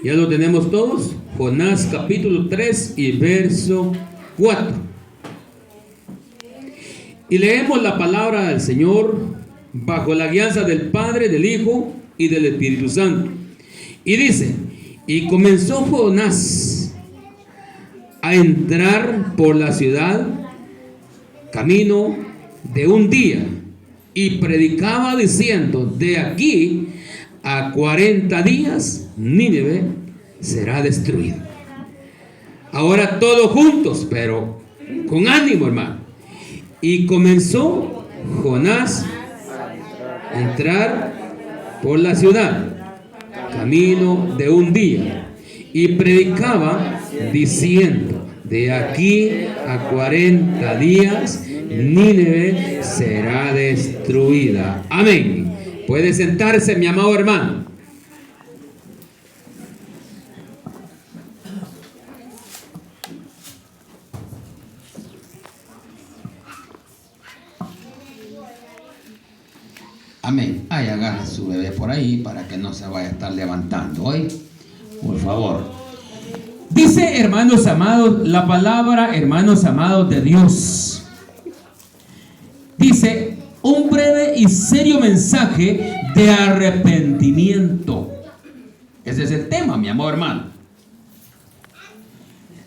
Ya lo tenemos todos. Jonás capítulo 3 y verso 4. Y leemos la palabra del Señor bajo la guianza del Padre, del Hijo y del Espíritu Santo. Y dice: y comenzó Jonás a entrar por la ciudad camino de un día, y predicaba diciendo: de aquí a 40 días Nínive será destruida. Ahora todos juntos, pero con ánimo, hermano. Y comenzó Jonás a entrar por la ciudad camino de un día, y predicaba diciendo: de aquí a 40 días Nínive será destruida. Amén. Puede sentarse, mi amado hermano. Amén. Ay, agarra su bebé por ahí para que no se vaya a estar levantando hoy, por favor. Dice, hermanos amados, la palabra, hermanos amados de Dios. Dice: un breve y serio mensaje de arrepentimiento. Ese es el tema, mi amor hermano.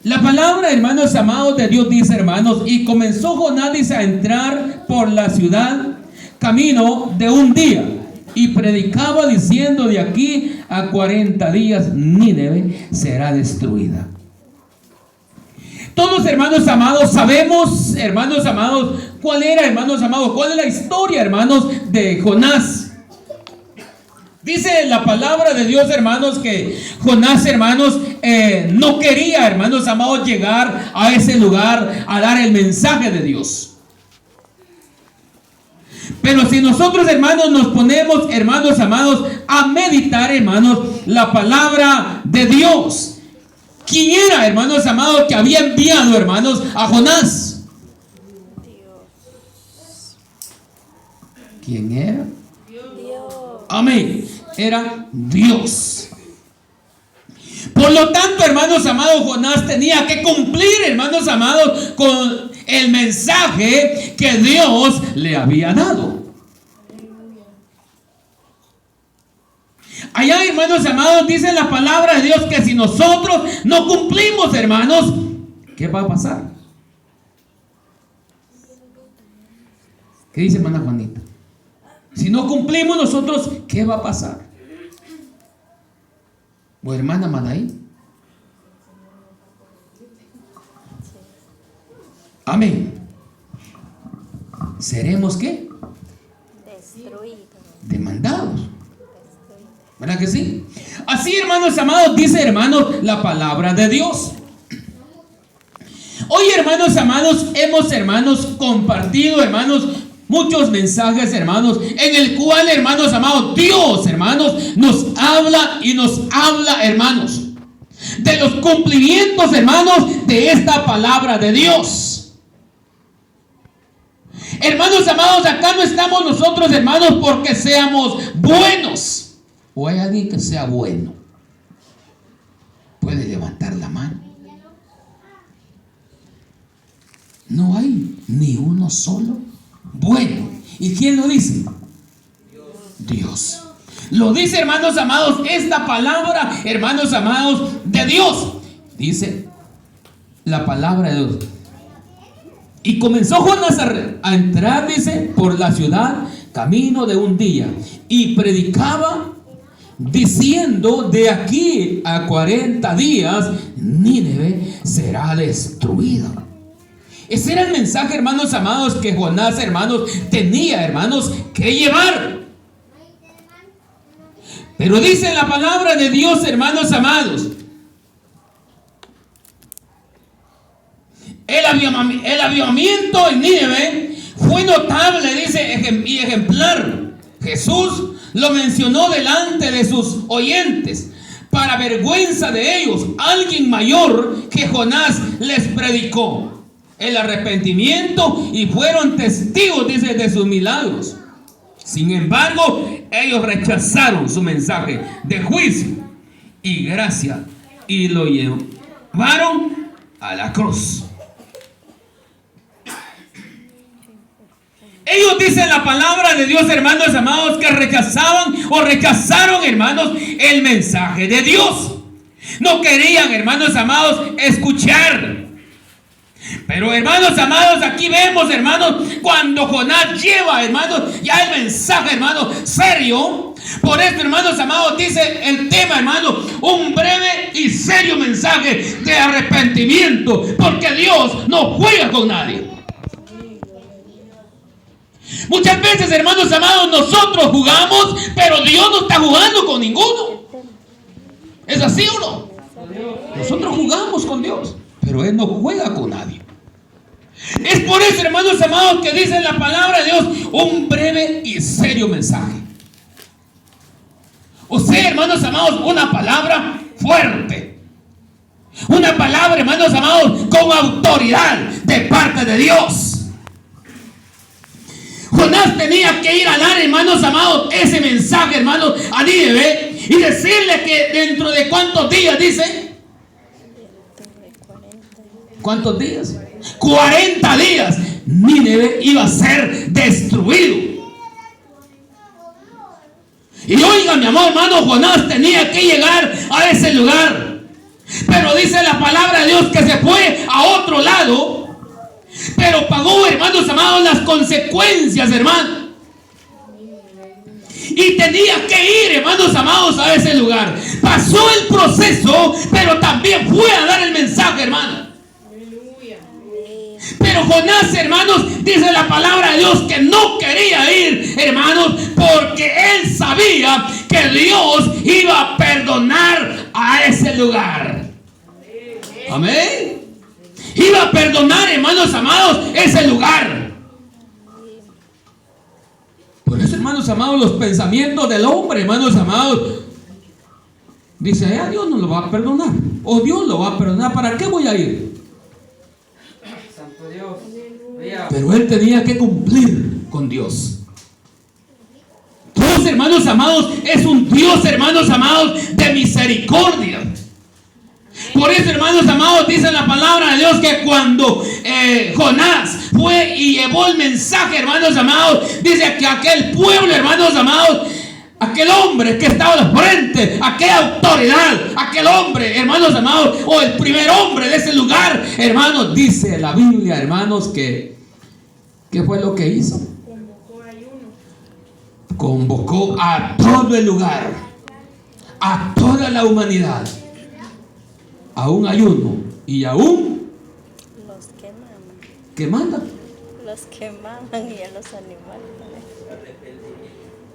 La palabra, hermanos amados de Dios, dice, hermanos: y comenzó Jonás, dice, a entrar por la ciudad camino de un día, y predicaba diciendo: de aquí a 40 días Nínive será destruida. Todos, hermanos amados, sabemos, hermanos amados, cuál era, hermanos amados, cuál es la historia, hermanos, de Jonás. Dice la palabra de Dios, hermanos, que Jonás, hermanos, no quería, hermanos amados, llegar a ese lugar a dar el mensaje de Dios. Pero si nosotros, hermanos, nos ponemos, hermanos amados, a meditar, hermanos, la palabra de Dios, ¿quién era, hermanos amados, que había enviado, hermanos, a Jonás? ¿Quién era? Dios. Amén. Era Dios. Por lo tanto, hermanos amados, Jonás tenía que cumplir, hermanos amados, con el mensaje que Dios le había dado. Allá, hermanos amados, dice la palabra de Dios que si nosotros no cumplimos, hermanos, ¿qué va a pasar? ¿Qué dice hermana Juanita? Si no cumplimos nosotros, ¿qué va a pasar? ¿O hermana Madaí? Amén. ¿Seremos qué? Destruidos. Demandados. ¿Verdad que sí? Así, hermanos amados, dice, hermanos, la palabra de Dios. Hoy, hermanos amados, hemos, hermanos, compartido, hermanos, muchos mensajes, hermanos, en el cual, hermanos amados, Dios, hermanos, nos habla y nos habla, hermanos, de los cumplimientos, hermanos, de esta palabra de Dios. Hermanos amados, acá no estamos nosotros, hermanos, porque seamos buenos. ¿O hay alguien que sea bueno? ¿Puede levantar la mano? No hay ni uno solo bueno. ¿Y quién lo dice? Dios. Lo dice, hermanos amados, esta palabra, hermanos amados, de Dios. Dice la palabra de Dios. Y comenzó Jonás a entrar, dice, por la ciudad camino de un día, y predicaba diciendo: de aquí a 40 días Nínive será destruida. Ese era el mensaje, hermanos amados, que Jonás, hermanos, tenía, hermanos, que llevar. Pero dice la palabra de Dios, hermanos amados, el avivamiento en Nínive fue notable, dice, y ejemplar. Jesús lo mencionó delante de sus oyentes, para vergüenza de ellos. Alguien mayor que Jonás les predicó el arrepentimiento y fueron testigos, dice, de sus milagros. Sin embargo, ellos rechazaron su mensaje de juicio y gracia, y lo llevaron a la cruz. Ellos dicen la palabra de Dios, hermanos amados, que rechazaron, hermanos, el mensaje de Dios. No querían, hermanos amados, escuchar. Pero, hermanos amados, aquí vemos, hermanos, cuando Jonás lleva, hermanos, ya el mensaje, hermanos, serio. Por esto, hermanos amados, dice el tema, hermanos, un breve y serio mensaje de arrepentimiento, porque Dios no juega con nadie. Muchas veces, hermanos amados, nosotros jugamos, pero Dios no está jugando con ninguno. ¿Es así o no? Nosotros jugamos con Dios, pero Él no juega con nadie. Es por eso, hermanos amados, que dice la palabra de Dios un breve y serio mensaje. O sea, hermanos amados, una palabra fuerte. Una palabra, hermanos amados, con autoridad de parte de Dios. Jonás tenía que ir a dar, hermanos amados, ese mensaje, hermanos, a Nínive y decirle que dentro de cuántos días, dice. ¿Cuántos días? 40 días Nínive iba a ser destruido. Y oiga, mi amor, hermano, Jonás tenía que llegar a ese lugar. Pero dice la palabra de Dios que se fue a otro lado. Pero pagó, hermanos amados, las consecuencias, hermano. Y tenía que ir, hermanos amados, a ese lugar. Pasó el proceso, pero también fue a dar el mensaje, hermano. Pero Jonás, hermanos, dice la palabra de Dios que no quería ir, hermanos, porque él sabía que Dios iba a perdonar a ese lugar. Amén. Iba a perdonar, hermanos amados, ese lugar. Por eso, hermanos amados, los pensamientos del hombre, hermanos amados, dice, Dios no lo va a perdonar, o Dios lo va a perdonar, ¿para qué voy a ir? Santo Dios. Pero él tenía que cumplir con Dios. Dios, hermanos amados, es un Dios, hermanos amados, de misericordia. Por eso, hermanos amados, dice la palabra de Dios que cuando Jonás fue y llevó el mensaje, hermanos amados, dice que aquel pueblo, hermanos amados, aquel hombre que estaba al frente, aquella autoridad, aquel hombre, hermanos amados, o el primer hombre de ese lugar, hermanos, dice la Biblia, hermanos, que ¿qué fue lo que hizo? Convocó a todo el lugar, a toda la humanidad, a un ayuno y aún los quemaban. ¿qué manda? Los quemaban y a los animales.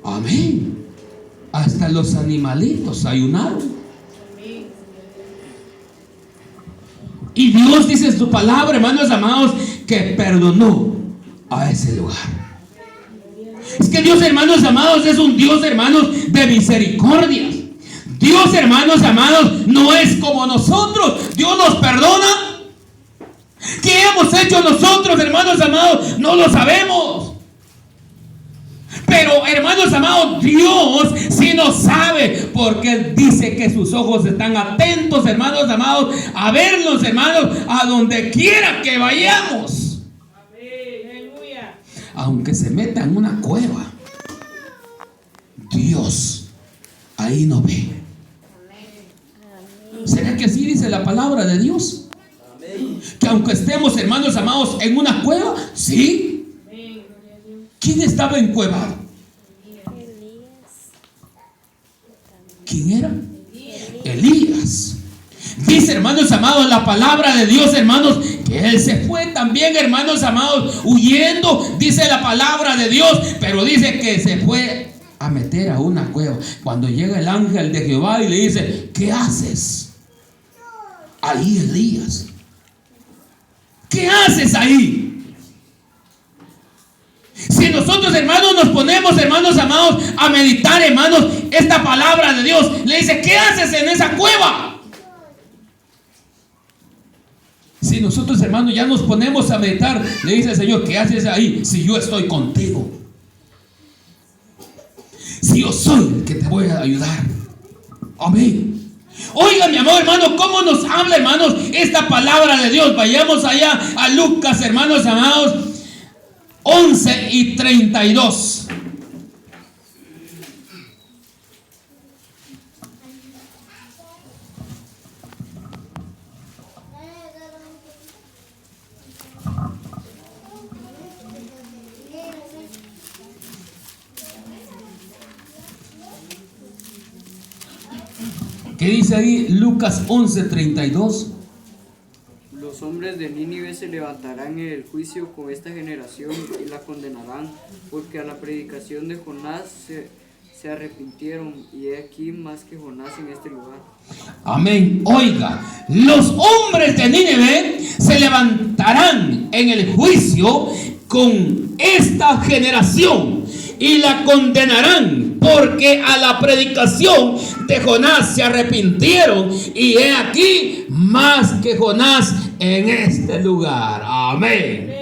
Amén. Hasta los animalitos ayunaron. Y Dios dice en su palabra, hermanos amados, que perdonó a ese lugar. Es que Dios, hermanos amados, es un Dios, hermanos, de misericordia. Dios, hermanos amados, no es como nosotros. Dios nos perdona. ¿Qué hemos hecho nosotros, hermanos amados? No lo sabemos. Pero, hermanos amados, Dios sí nos sabe, porque Él dice que sus ojos están atentos, hermanos amados, a vernos, hermanos, a donde quiera que vayamos. Aunque se meta en una cueva, Dios ahí nos ve. ¿Será que así dice la palabra de Dios? Que aunque estemos, hermanos amados, en una cueva, sí. ¿Quién estaba encuevado? ¿Quién era? Elías. Dice, hermanos amados, la palabra de Dios, hermanos, que él se fue también, hermanos amados, huyendo, dice la palabra de Dios, pero dice que se fue a meter a una cueva. Cuando llega el ángel de Jehová y le dice, ¿qué haces ahí, Elías? ¿Qué haces ahí? Si nosotros, hermanos, nos ponemos, hermanos amados, a meditar, hermanos, esta palabra de Dios, le dice, ¿qué haces en esa cueva? Si nosotros, hermanos, ya nos ponemos a meditar, le dice el Señor, ¿qué haces ahí? Si yo estoy contigo, si yo soy el que te voy a ayudar. Amén. Oiga, mi amado hermano, cómo nos habla, hermanos, esta palabra de Dios. Vayamos allá a Lucas, hermanos amados, 11:32. ¿Qué dice ahí Lucas 11:32? Los hombres de Nínive se levantarán en el juicio con esta generación y la condenarán, porque a la predicación de Jonás se arrepintieron, y he aquí más que Jonás en este lugar. Amén. Oiga, los hombres de Nínive se levantarán en el juicio con esta generación y la condenarán, porque a la predicación de Jonás se arrepintieron, y he aquí más que Jonás en este lugar. Amén.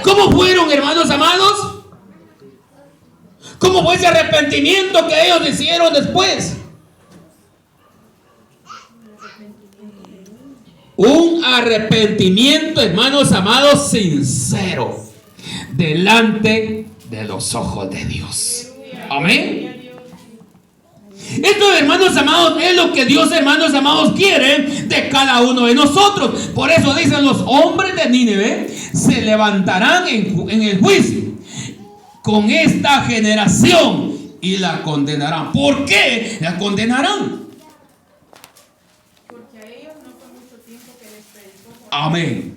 ¿Cómo fueron, hermanos amados? ¿Cómo fue ese arrepentimiento que ellos hicieron después? Un arrepentimiento, hermanos amados, sincero, delante de los ojos de Dios. Amén. Esto, hermanos amados, es lo que Dios, hermanos amados, quiere de cada uno de nosotros. Por eso dicen: los hombres de Nínive se levantarán en el juicio con esta generación y la condenarán. ¿Por qué la condenarán? Porque a ellos no fue mucho tiempo que les predicó. Amén.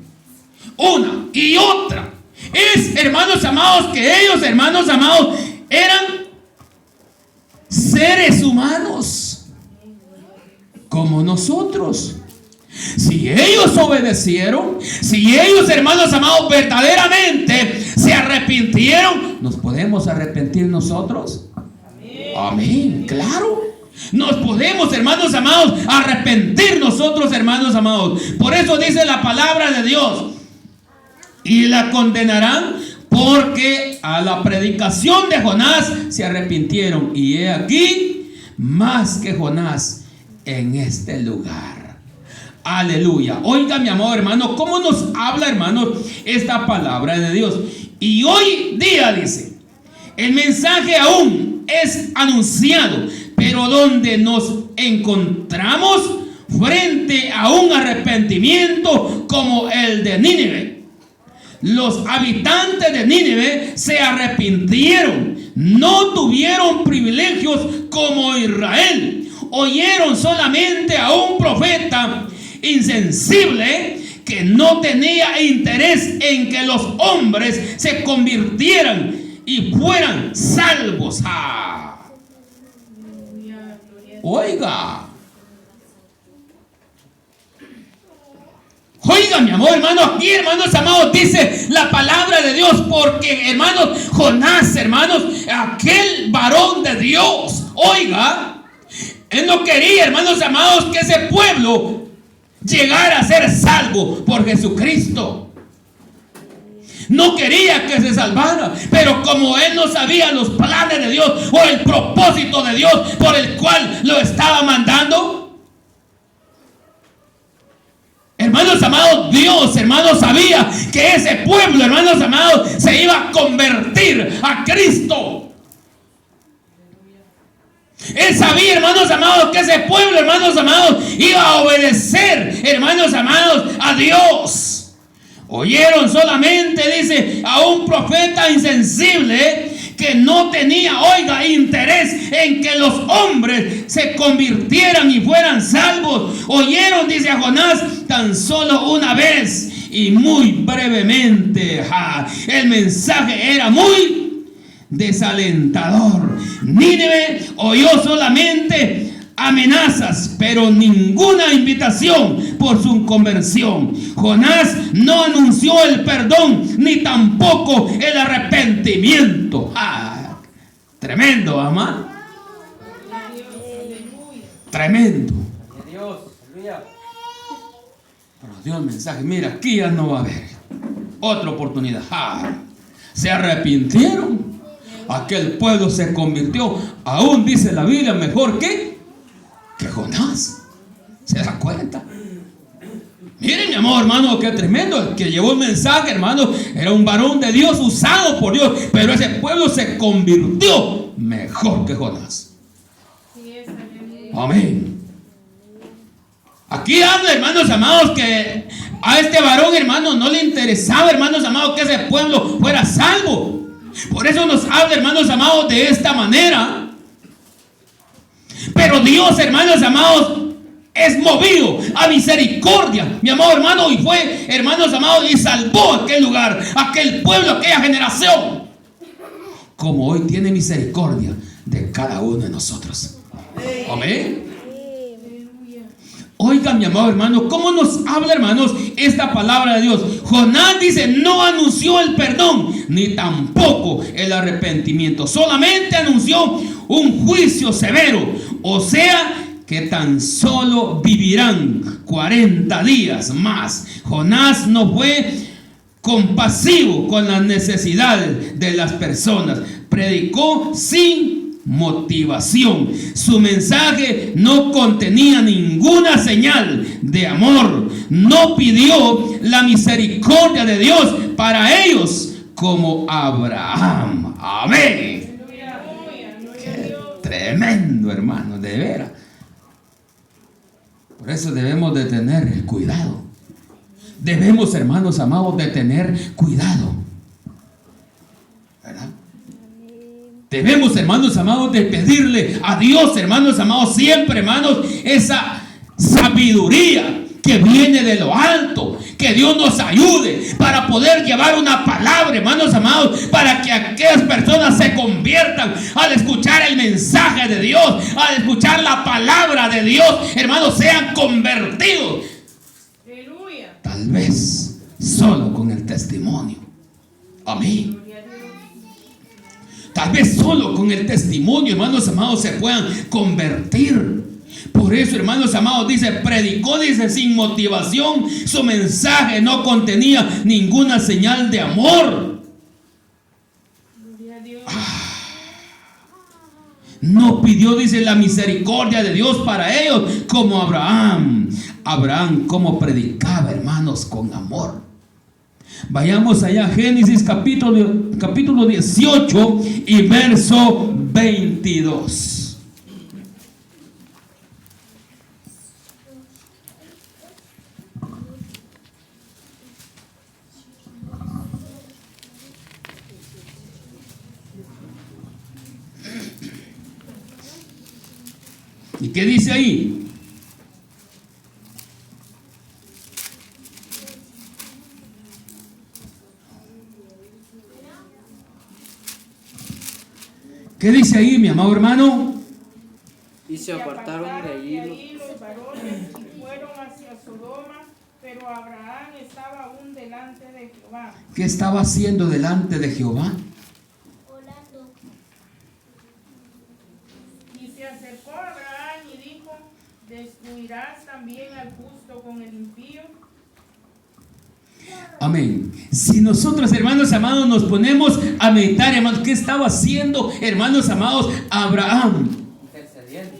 Una y otra es, hermanos amados, que ellos, hermanos amados, eran seres humanos como nosotros. Si ellos obedecieron, si ellos, hermanos amados, verdaderamente se arrepintieron, ¿nos podemos arrepentir nosotros? Amén, claro. Nos podemos, hermanos amados, arrepentir nosotros, hermanos amados. Por eso dice la palabra de Dios: y la condenarán, porque a la predicación de Jonás se arrepintieron, y he aquí más que Jonás en este lugar. Aleluya. Oiga, mi amado hermano, cómo nos habla, hermanos, esta palabra de Dios. Y hoy día, dice, el mensaje aún es anunciado, pero donde nos encontramos frente a un arrepentimiento como el de Nínive. Los habitantes de Nínive se arrepintieron, no tuvieron privilegios como Israel, oyeron solamente a un profeta insensible que no tenía interés en que los hombres se convirtieran y fueran salvos. Oiga, mi amor, hermano, aquí, hermanos amados, dice la palabra de Dios, porque, hermanos, Jonás, hermanos, aquel varón de Dios, oiga, él no quería, hermanos amados, que ese pueblo llegara a ser salvo por Jesucristo. No quería que se salvara, pero como él no sabía los planes de Dios o el propósito de Dios por el cual lo estaba mandando, hermanos amados, Dios, hermanos, sabía que ese pueblo, hermanos amados, se iba a convertir a Cristo. Él sabía, hermanos amados, que ese pueblo, hermanos amados, iba a obedecer, hermanos amados, a Dios. Oyeron solamente, dice, a un profeta insensible que no tenía, oiga, interés en que los hombres se convirtieran y fueran salvos. Oyeron, dice, a Jonás tan solo una vez y muy brevemente. El mensaje era muy desalentador. Nínive oyó solamente amenazas, pero ninguna invitación por su conversión. Jonás no anunció el perdón ni tampoco el arrepentimiento. Tremendo, amado. Tremendo. Pero Dios, el mensaje, mira, aquí ya no va a haber otra oportunidad. Se arrepintieron. Aquel pueblo se convirtió, aún dice la Biblia, mejor que Jonás. ¿Se da cuenta? Miren, mi amado hermano, qué tremendo. El que llevó el mensaje, hermano, era un varón de Dios, usado por Dios. Pero ese pueblo se convirtió mejor que Jonás. Amén. Aquí habla, hermanos amados, que a este varón, hermano, no le interesaba, hermanos amados, que ese pueblo fuera salvo. Por eso nos habla, hermanos amados, de esta manera. Pero Dios, hermanos amados, es movido a misericordia, mi amado hermano, y fue, hermanos amados, y salvó aquel lugar, aquel pueblo, aquella generación, como hoy tiene misericordia de cada uno de nosotros. Amén. Oigan, mi amado hermano, ¿cómo nos habla, hermanos, esta palabra de Dios? Jonás dice, no anunció el perdón, ni tampoco el arrepentimiento. Solamente anunció un juicio severo. O sea, que tan solo vivirán 40 días más. Jonás no fue compasivo con las necesidades de las personas. Predicó sin motivación. Su mensaje no contenía ninguna señal de amor. No pidió la misericordia de Dios para ellos como Abraham. Amén. Qué tremendo, hermano, de veras. Por eso debemos de tener cuidado. Debemos, hermanos amados, de tener cuidado, ¿verdad? Debemos, hermanos amados, de pedirle a Dios, hermanos amados, siempre, hermanos, esa sabiduría que viene de lo alto. Que Dios nos ayude para poder llevar una palabra, hermanos amados, para que aquellas personas se conviertan al escuchar el mensaje de Dios, al escuchar la palabra de Dios, hermanos, sean convertidos. Aleluya. Tal vez solo con el testimonio. Amén. Tal vez solo con el testimonio, hermanos amados, se puedan convertir. Por eso, hermanos amados, dice, predicó, dice, sin motivación. Su mensaje no contenía ninguna señal de amor. No pidió, dice, la misericordia de Dios para ellos, como Abraham. Abraham, como predicaba, hermanos, con amor. Vayamos allá a Génesis capítulo 18 y verso 22. ¿Y qué dice ahí? ¿Qué dice ahí, mi amado hermano? Y se apartaron de allí los varones y fueron hacia Sodoma, pero Abraham estaba aún delante de Jehová. ¿Qué estaba haciendo delante de Jehová? Y se acercó a Abraham y dijo, ¿destruirás también al justo con el impío? Amén. Si nosotros, hermanos amados, nos ponemos a meditar, hermanos, ¿qué estaba haciendo, hermanos amados, Abraham?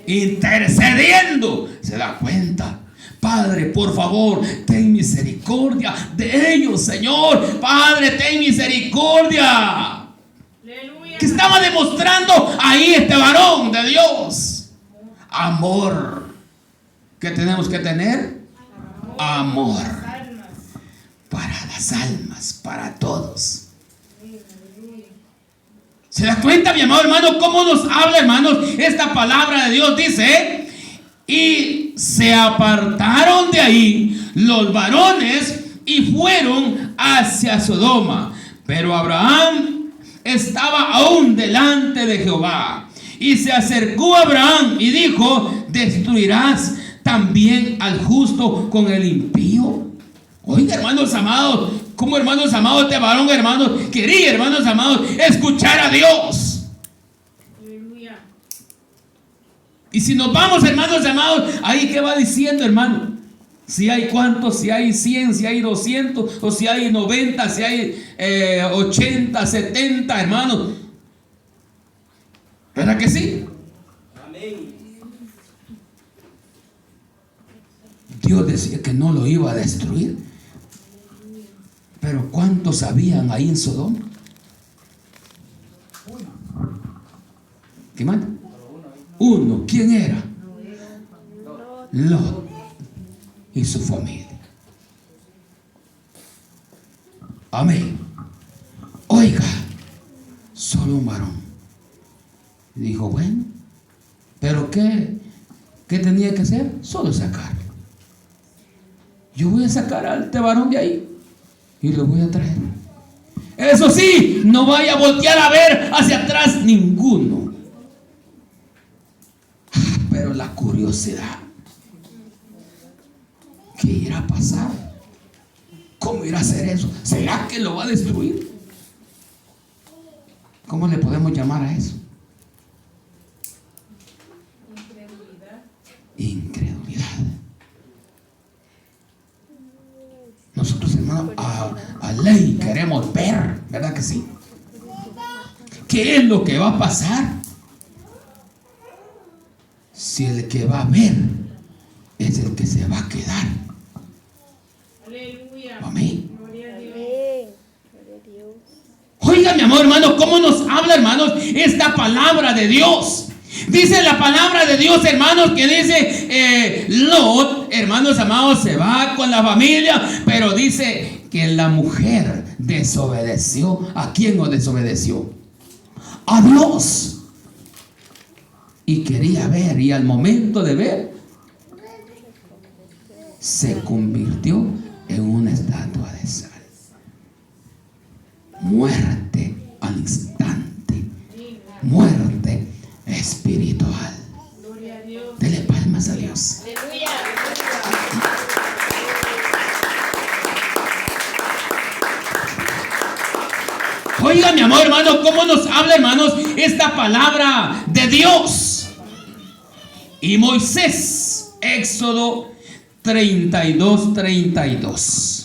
Intercediendo. ¿Se da cuenta? Padre, por favor, ten misericordia de ellos, Señor. Padre, ten misericordia. Aleluya. ¿Qué estaba demostrando ahí este varón de Dios? Amor. ¿Qué tenemos que tener? Amor. Para las almas, para todos. ¿Se da cuenta, mi amado hermano, cómo nos habla, hermanos, esta palabra de Dios? Dice, y se apartaron de ahí los varones y fueron hacia Sodoma. Pero Abraham estaba aún delante de Jehová. Y se acercó a Abraham y dijo, ¿destruirás también al justo con el impío? Oiga, hermanos amados, como hermanos amados, este varón, hermanos, quería, hermanos amados, escuchar a Dios. Aleluya. Y si nos vamos, hermanos amados, ahí que va diciendo, hermano, si hay cuántos, si hay 100, si hay 200, o si hay 90, si hay 80, 70, hermanos. ¿Verdad que sí? Amén. Dios decía que no lo iba a destruir. Pero ¿cuántos habían ahí en Sodoma? ¿Qué más? Uno. ¿Quién era? Lot y su familia. Amén. Oiga, solo un varón. Dijo, bueno, ¿pero qué tenía que hacer? Solo sacarlo. Yo voy a sacar a este varón de ahí y lo voy a traer. Eso sí, no vaya a voltear a ver hacia atrás ninguno. Pero la curiosidad, ¿qué irá a pasar? ¿Cómo irá a hacer eso? ¿Será que lo va a destruir? ¿Cómo le podemos llamar a eso? Incredulidad. Nosotros, hermanos, a ley queremos ver, ¿verdad que sí? ¿Qué es lo que va a pasar? Si el que va a ver es el que se va a quedar. Aleluya. Amén. Gloria a Dios. Amén. Gloria a Dios. Oiga, mi amor, hermano, cómo nos habla, hermanos, esta palabra de Dios. Dice la palabra de Dios, hermanos, que dice Lot, hermanos amados, se va con la familia, pero dice que la mujer desobedeció. ¿A quién no desobedeció? A Dios. Y quería ver, y al momento de ver, se convirtió en una estatua de sal. Muerte al instante. Muerte espiritual. Gloria a Dios. Dele palmas a Dios. Oiga, mi amor, hermano, cómo nos habla, hermanos, esta palabra de Dios. Y Moisés, Éxodo 32:32.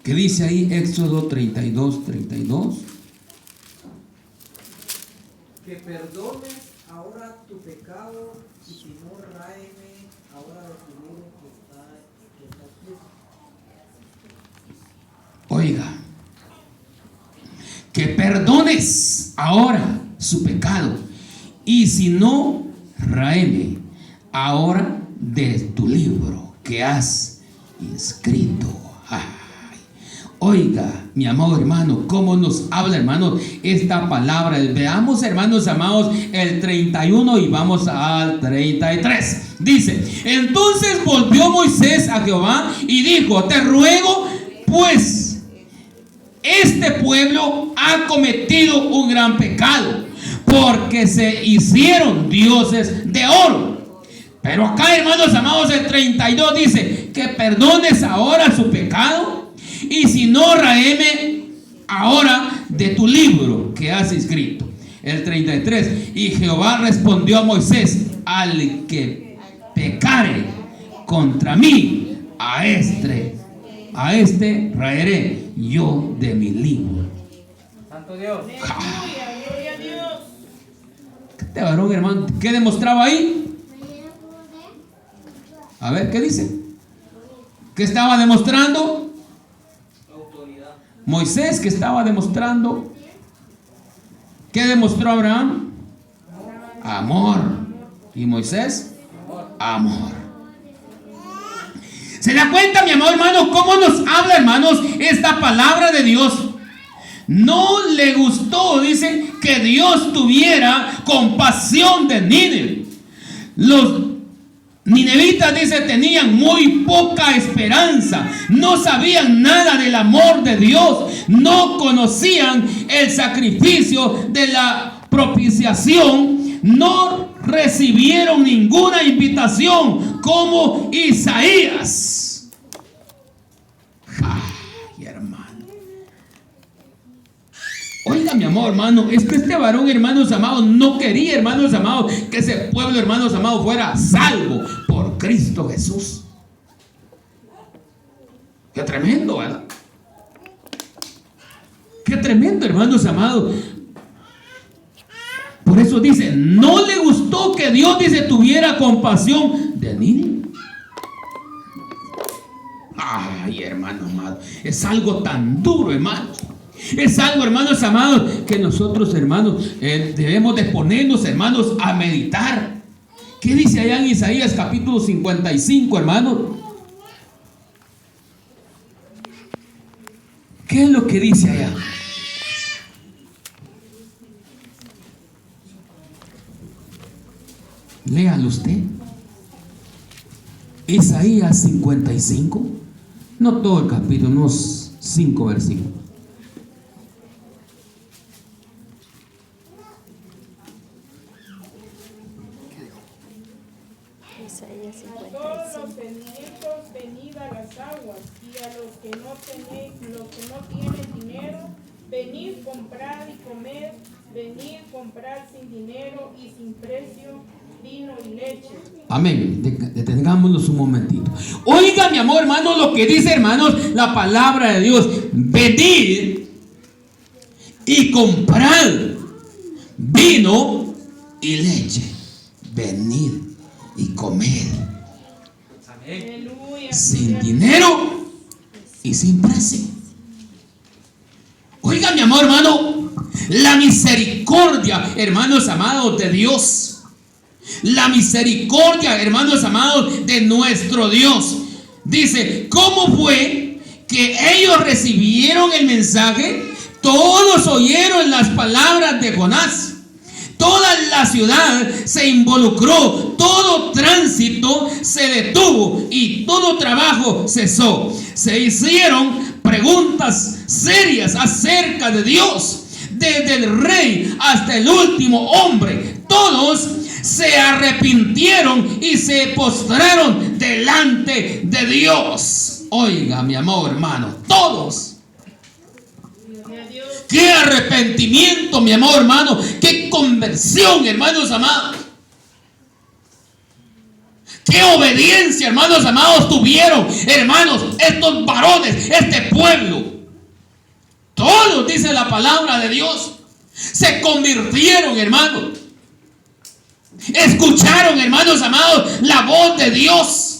¿Qué dice ahí Éxodo 32:32? Que perdones ahora tu pecado y si no, ráeme ahora de tu libro que está escrito. Oiga, que perdones ahora su pecado y si no, ráeme ahora de tu libro que has inscrito. Ay. Oiga, mi amado hermano, cómo nos habla, hermano, esta palabra. Veamos, hermanos amados, el 31 y vamos al 33. Dice, entonces volvió Moisés a Jehová y dijo, te ruego, pues, este pueblo ha cometido un gran pecado, porque se hicieron dioses de oro. Pero acá, hermanos amados, el 32 dice, que perdones ahora su pecado. Y si no, ráeme ahora de tu libro que has escrito. El 33. Y Jehová respondió a Moisés, al que pecare contra mí, a este raeré yo de mi libro. Santo Dios. Aleluya. Gloria a Dios. Este varón, hermano, ¿qué demostraba ahí? A ver, ¿qué dice? ¿Qué estaba demostrando? Moisés, que estaba demostrando. ¿Qué demostró Abraham? Amor. ¿Y Moisés? Amor. ¿Se da cuenta, mi amado hermano, cómo nos habla, hermanos, esta palabra de Dios? No le gustó, dice, que Dios tuviera compasión de Nínive. Los ninevitas, dice, tenían muy poca esperanza, no sabían nada del amor de Dios, no conocían el sacrificio de la propiciación, no recibieron ninguna invitación como Isaías. Ay, hermano. Oiga, mi amor, hermano, es que este varón, hermanos amados, no quería, hermanos amados, que ese pueblo, hermanos amados, fuera salvo por Cristo Jesús. Qué tremendo, ¿verdad? Qué tremendo, hermanos amados. Por eso dice, no le gustó que Dios, dice, tuviera compasión de Nínive. Ay, hermano amado, es algo tan duro, hermanos. Es algo, hermanos amados, que nosotros, hermanos, debemos de ponernos, hermanos, a meditar. ¿Qué dice allá en Isaías capítulo 55, hermanos? ¿Qué es lo que dice allá? Léalo usted. Isaías 55. No todo el capítulo, unos 5 versículos. Isaías A todos los 55. sedientos venid a las aguas, y a los que no tienen dinero, venid, comprad y comed, venid, comprad sin dinero y sin precio vino y leche. Amén. Detengámonos un momentito. Oiga, mi amor, hermano, lo que dice, hermanos, la palabra de Dios. Venid y comprad vino y leche. Venid y comed. Aleluya. Sin dinero y sin precio. Oiga, mi amor, hermano, la misericordia, hermanos amados, de Dios. La misericordia, hermanos amados, de nuestro Dios. Dice, ¿cómo fue que ellos recibieron el mensaje? Todos oyeron las palabras de Jonás. Toda la ciudad se involucró, todo tránsito se detuvo y todo trabajo cesó. Se hicieron preguntas serias acerca de Dios, desde el rey hasta el último hombre. Todos se arrepintieron y se postraron delante de Dios. Oiga, mi amor, hermano, todos. Qué arrepentimiento, mi amor, hermano. Qué conversión, hermanos amados. Qué obediencia, hermanos amados, tuvieron, hermanos, estos varones, este pueblo. Todos, dice la palabra de Dios, se convirtieron, hermanos. Escucharon, hermanos amados, la voz de Dios.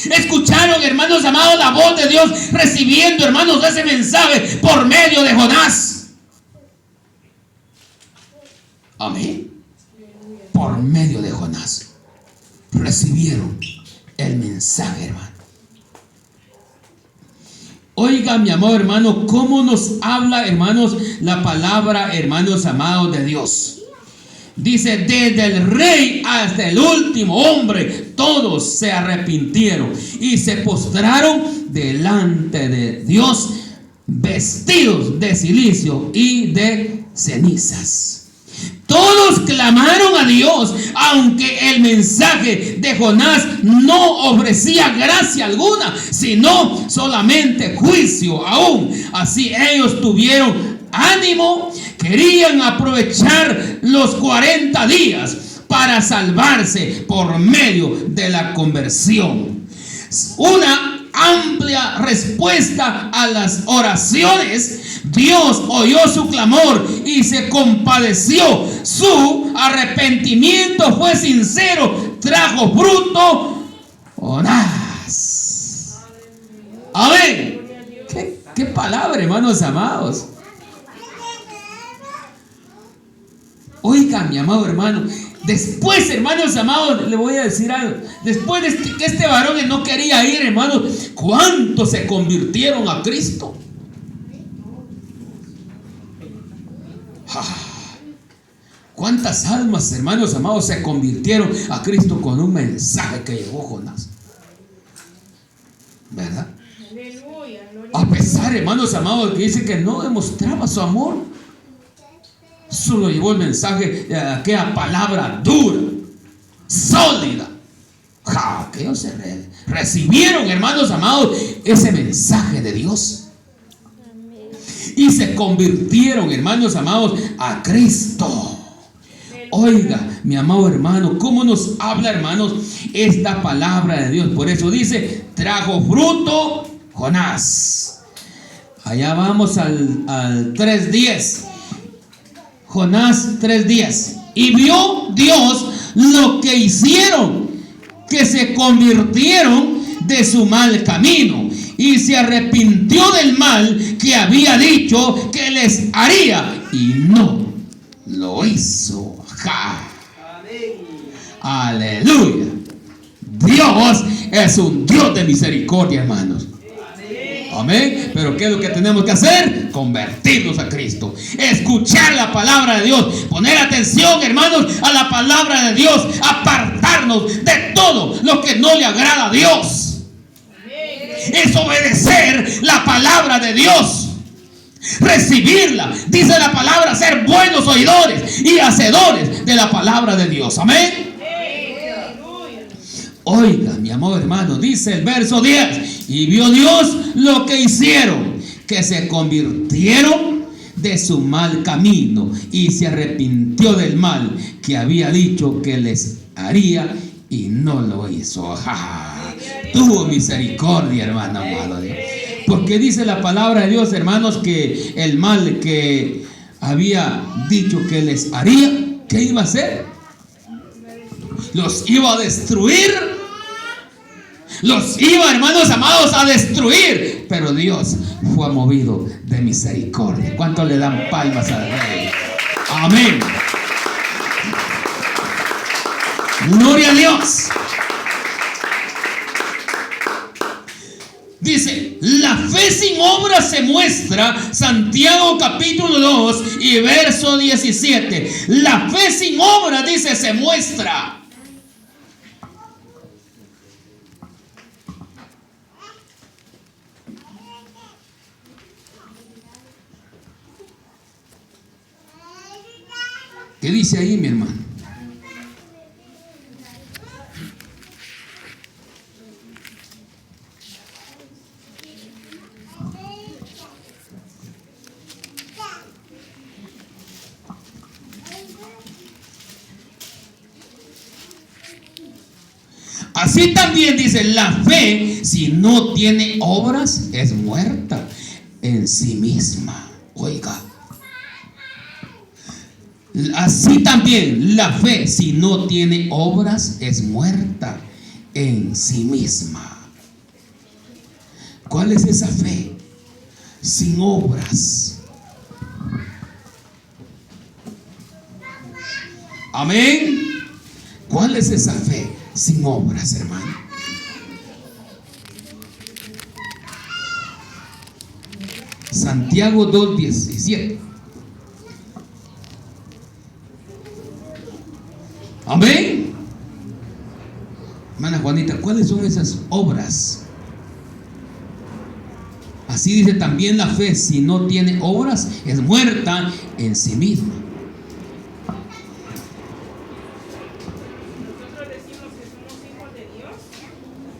Escucharon, hermanos amados, la voz de Dios, recibiendo, hermanos, ese mensaje por medio de Jonás. Amén. Por medio de Jonás recibieron el mensaje, hermano. Oiga, mi amor, hermano, cómo nos habla, hermanos, la palabra, hermanos amados, de Dios. Dice, desde el rey hasta el último hombre, todos se arrepintieron y se postraron delante de Dios, vestidos de cilicio y de cenizas. Todos clamaron a Dios, aunque el mensaje de Jonás no ofrecía gracia alguna, sino solamente juicio aún. Así ellos tuvieron ánimo, querían aprovechar los 40 días para salvarse por medio de la conversión. Una amplia respuesta a las oraciones. Dios oyó su clamor y se compadeció. Su arrepentimiento fue sincero, trajo fruto Jonás. Amén. ¿Qué palabra, hermanos amados? Oiga, mi amado hermano, después, hermanos amados, le voy a decir algo. Después de que este varón no quería ir, hermanos, ¿cuántos se convirtieron a Cristo? ¿Cuántas almas, hermanos amados, se convirtieron a Cristo con un mensaje que llevó Jonás? ¿Verdad? A pesar, hermanos amados, que dice que no demostraba su amor, solo llevó el mensaje de aquella palabra dura, sólida. Que ellos recibieron, hermanos amados, ese mensaje de Dios. y se convirtieron, hermanos amados, a Cristo. Oiga, mi amado hermano, cómo nos habla, hermanos, esta palabra de Dios. Por eso dice, trajo fruto Jonás. Allá vamos al 3:10. Jonás 3:10. Y vio Dios lo que hicieron, que se convirtieron de su mal camino, y se arrepintió del mal que había dicho que les haría, y no lo hizo. ¡Ja! Aleluya. Dios es un Dios de misericordia, hermanos. Amén. Pero ¿qué es lo que tenemos que hacer? Convertirnos a Cristo, escuchar la palabra de Dios, poner atención, hermanos, a la palabra de Dios, apartarnos de todo lo que no le agrada a Dios. Es obedecer la palabra de Dios, recibirla. Dice la palabra, ser buenos oidores y hacedores de la palabra de Dios. Amén. Oiga, mi amado hermano, dice el verso 10: y vio Dios lo que hicieron, que se convirtieron de su mal camino, y se arrepintió del mal que había dicho que les haría, y no lo hizo. ¡Ja! Tuvo misericordia, hermano amado Dios. Porque dice la palabra de Dios, hermanos, que el mal que había dicho que les haría, ¿qué iba a hacer? Los iba a destruir. Los iba, hermanos amados, a destruir. Pero Dios fue movido de misericordia. ¿Cuántos le dan palmas al Rey? Amén. Gloria a Dios. Dice, la fe sin obras se muestra, Santiago capítulo 2 y verso 17. La fe sin obras, dice, se muestra. ¿Qué dice ahí, mi hermano? Así también dice, la fe, si no tiene obras, es muerta en sí misma. Oiga. Así también la fe, si no tiene obras, es muerta en sí misma. ¿Cuál es esa fe? Sin obras. Amén. ¿Cuál es esa fe sin obras, hermano? Santiago 2:17. Amén. Hermana Juanita, ¿cuáles son esas obras? Así dice también la fe, si no tiene obras, es muerta en sí misma. Nosotros decimos que somos hijos de Dios,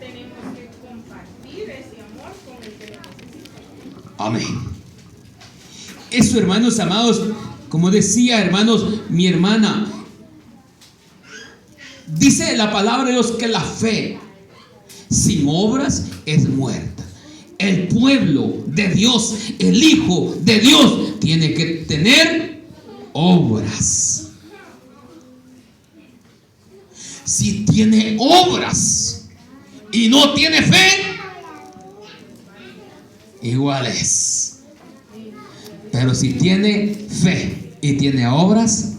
tenemos que compartir ese amor con el que lo necesita. Amén. Eso, hermanos amados, como decía, hermanos, mi hermana, dice la palabra de Dios que la fe sin obras es muerta. El pueblo de Dios, el Hijo de Dios, tiene que tener obras. Si tiene obras y no tiene fe, igual es. Pero si tiene fe y tiene obras,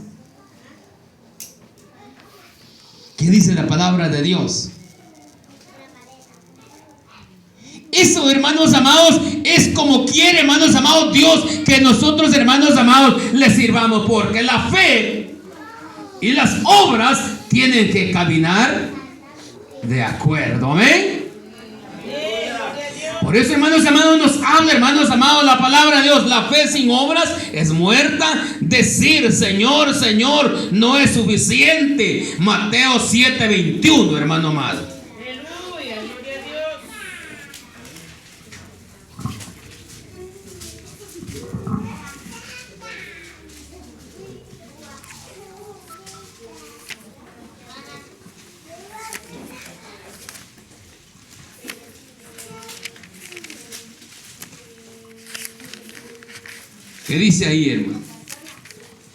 ¿qué dice la palabra de Dios? Eso, hermanos amados, es como quiere, hermanos amados, Dios que nosotros, hermanos amados, le sirvamos. Porque la fe y las obras tienen que caminar de acuerdo. Amén. Por eso, hermanos amados, nos habla, hermanos amados, la palabra de Dios. La fe sin obras es muerta. Decir Señor, Señor no es suficiente. Mateo 7:21, hermano amado. Aleluya, gloria a Dios. ¿Qué dice ahí, hermano?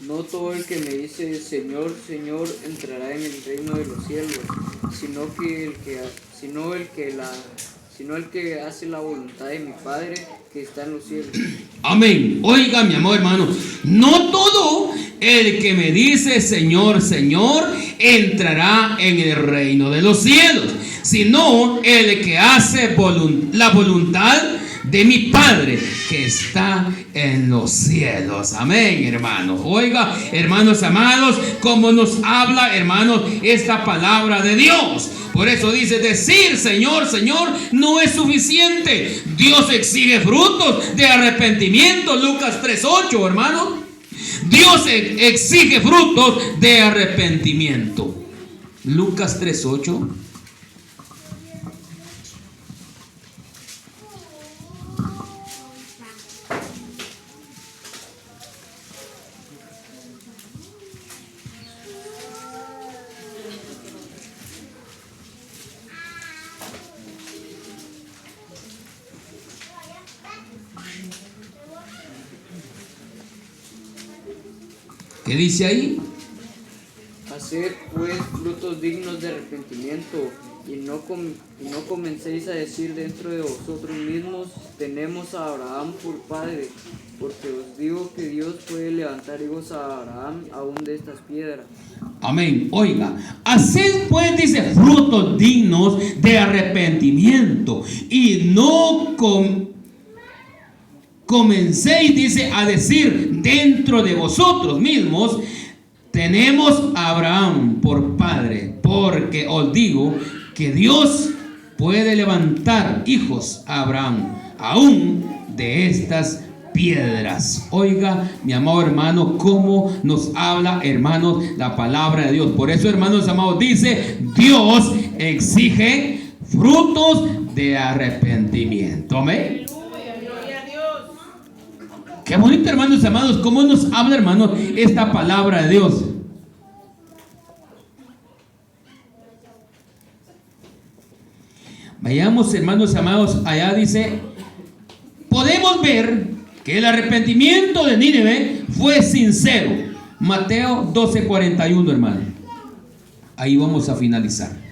No todo el que me dice Señor, Señor entrará en el reino de los cielos, sino el que hace la voluntad de mi Padre que está en los cielos. Amén. Oiga, mi amor hermano, no todo el que me dice Señor, Señor entrará en el reino de los cielos, sino el que hace la voluntad de mi Padre que está en los cielos. Amén, hermanos. Oiga, hermanos amados, como nos habla, hermanos, esta palabra de Dios. Por eso dice, decir Señor, Señor no es suficiente. Dios exige frutos de arrepentimiento. Lucas 3:8, hermanos. Dios exige frutos de arrepentimiento. Lucas 3:8. ¿Qué dice ahí? Haced pues frutos dignos de arrepentimiento, y no comencéis a decir dentro de vosotros mismos, tenemos a Abraham por padre, porque os digo que Dios puede levantar hijos a Abraham aún de estas piedras. Amén. Oiga, haced pues, dice, frutos dignos de arrepentimiento, y no comencéis, dice, a decir dentro de vosotros mismos, tenemos a Abraham por padre, porque os digo que Dios puede levantar hijos a Abraham aún de estas piedras. Oiga, mi amado hermano, cómo nos habla, hermanos, la palabra de Dios. Por eso, hermanos amados, dice, Dios exige frutos de arrepentimiento. Amén. Qué bonito, hermanos amados, cómo nos habla, hermanos, esta palabra de Dios. Vayamos, hermanos amados, allá dice, podemos ver que el arrepentimiento de Nínive fue sincero. Mateo 12:41, hermano. Ahí vamos a finalizar.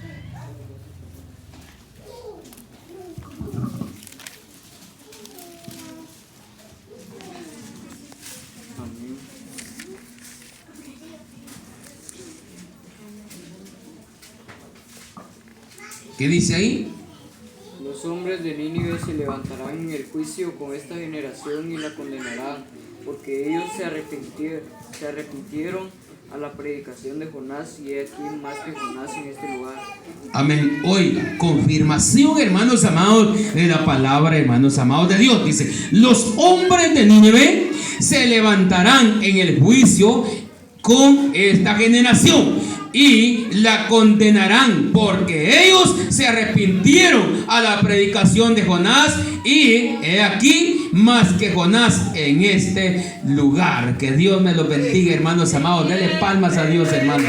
¿Qué dice ahí? Los hombres de Nínive se levantarán en el juicio con esta generación y la condenarán, porque ellos se arrepintieron a la predicación de Jonás, y he aquí más que Jonás en este lugar. Amén. Oiga, confirmación, hermanos amados, de la palabra, hermanos amados de Dios. Dice, los hombres de Nínive se levantarán en el juicio con esta generación y la condenarán, porque ellos se arrepintieron a la predicación de Jonás, y he aquí más que Jonás en este lugar. Que Dios me lo bendiga, hermanos amados. Denle palmas a Dios, hermanos.